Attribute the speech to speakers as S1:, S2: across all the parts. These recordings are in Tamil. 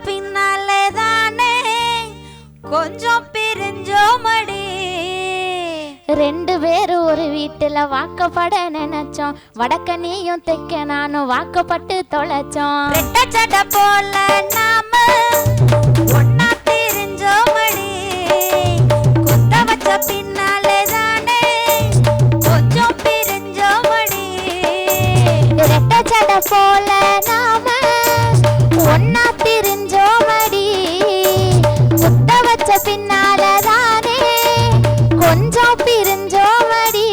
S1: பின்னாலே தானே கொஞ்சம் பிரிஞ்சோமடி.
S2: ரெண்டு பேரும் ஒரு வீட்டுல வாக்கப்பட நினைச்சோம், வடக்க நீயும் தெக்க நானும் வாக்கப்பட்டு தொலைச்சோம்.
S1: ரெட்ட சட்டை போல நாம ஒன்னா பிரிஞ்சோமடி. குத்த வச்ச பின்னாலே தானே கொஞ்சம் பிரிஞ்சோமடி.
S2: ரெட்ட சட்டை போல நாம ஒன்னா பிரிஞ்சோமடி. குத்த வச்ச பின்னால தானே கொஞ்சம் பிரிஞ்சோமடி.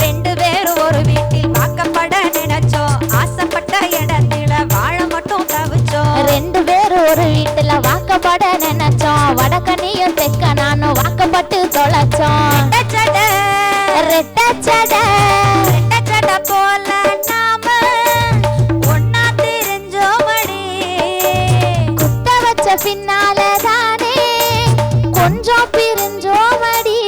S1: ரெண்டு பேரும் ஒரு வீட்டில் வாக்கப்பட நினைச்சோம், ஆசைப்பட்ட இடத்துல வாழ மட்டும் தவிச்சோம்.
S2: ரெண்டு பேரும் ஒரு வீட்டுல வாக்கப்பட நினைச்சோம், வடக்க நீயும் தெக்க நானும் வாக்கப்பட்டு தொலைச்சோம். ரெட்ட சடை
S1: போல நாம ஒன்னா தெரிஞ்சோமடி.
S2: குத்த வச்ச பின்னால தானே கொஞ்சம் பிரிஞ்சோமடி.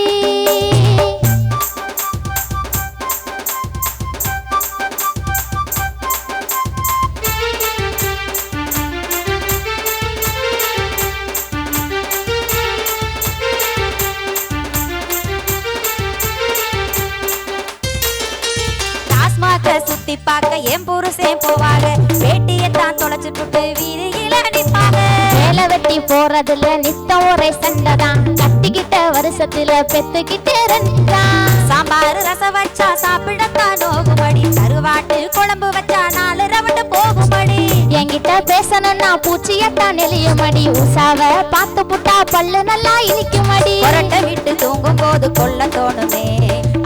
S1: சுத்தி பார்க்க என் புருஷன் போவாங்க, வேட்டியத்தான் தொலைச்சு போட்டு வீதியில நிப்பாங்க.
S2: வேலை வெட்டி போறதுல நித்தம் ஒரே சண்டைதான், கட்டிக்கிட்ட வருஷத்துல பெத்துக்கிட்டு ரெண்டான்.
S1: சாம்பார் ரசம் வச்சா சாப்பிடத்தான் நோகும்படி, கருவாட்டு குழம்பு வச்சா 4 ரவுண்டு போகும்படி.
S2: என்கிட்ட பேசணும்னா பூச்சியத்தான் நெளியுமடி, உசாவ பார்த்து புட்டா பல்லு நல்லா இனிக்குமடி.
S1: புரட்ட விட்டு தூங்கும் போது கொல்ல தோணுமே,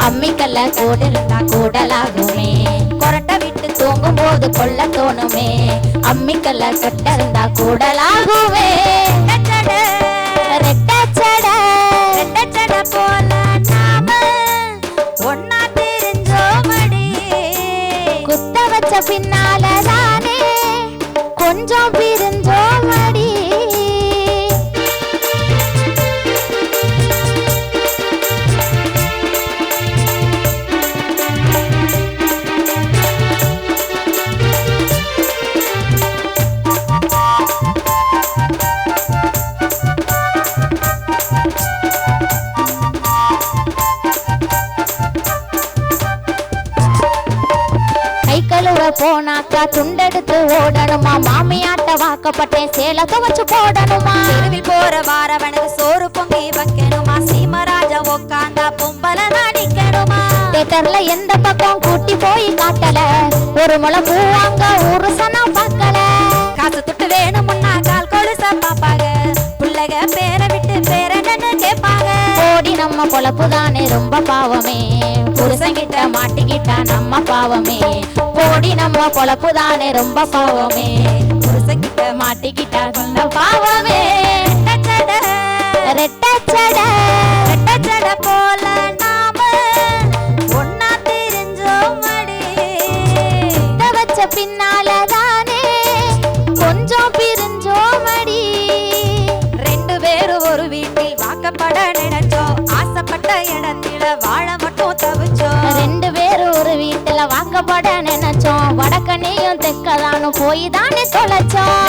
S2: அம்மிக்கல்ல கூட இருந்தா கூடலாகுமே.
S1: கொரட்ட விட்டு
S2: தூங்கும் போது கொல்ல தோணுமே, அம்மிக்கல்ல கட்ட இருந்தா கூடலாகுமே. ரெட்ட சடை
S1: போல நாம ஒன்னா தெரிஞ்சோமடி.
S2: குத்த வச்ச பின்னால தானே கொஞ்சம் பிரிஞ்சோமடி. போனாக்கா துண்டெடுத்து ஓடணுமா, மாமியாட்ட வாக்கப்பட்டேன் சேலை துவச்சு போடணுமா.
S1: தெருவில் போற வாரவனுக்கு சோறு பொங்கி வைக்கணுமா, சீமராஜா உக்காந்தா பொம்பல நடிக்கணுமா.
S2: தேட்டர்ல எந்த பக்கம் கூட்டி போய் காட்டல, ஒரு முளை பூவாங்க ஊரு சனம் பார்க்கல.
S1: காசு துட்டு வேணுமுன்னா கால் கொலுச பாப்பாங்க, பிள்ளைக பேரை விட்டு பேரன்னு கேட்பாங்க.
S2: ஓடி நம்ம பொழப்புதானே ரொம்ப பாவமே, புருஷங்கிட்ட மாட்டிக்கிட்டா நம்ம பாவமே. ஓடி நம்ம பொழப்புதானே ரொம்ப பாவமே, புருஷங்கிட்ட மாட்டிக்கிட்டா நம்ம பாவமே. ரெட்ட சடை
S1: போல நாம ஒன்னா தெரிஞ்சோமடி.
S2: வச்ச பின்னால தானே கொஞ்சம் பிரிஞ்சோமடி.
S1: ரெண்டு பேரும் ஒரு வீட்டில் வாக்கப்பட நினைச்சோம், ஆசைப்பட்ட இடத்துல வாழ மட்டும் தவிச்சோம்.
S2: ரெண்டு பேரும் ஒரு வீட்டுல வாக்கப்பட நினைச்சோம், வடக்க நீயும் தெக்கதானும் போய் தானே தொலைச்சோம்.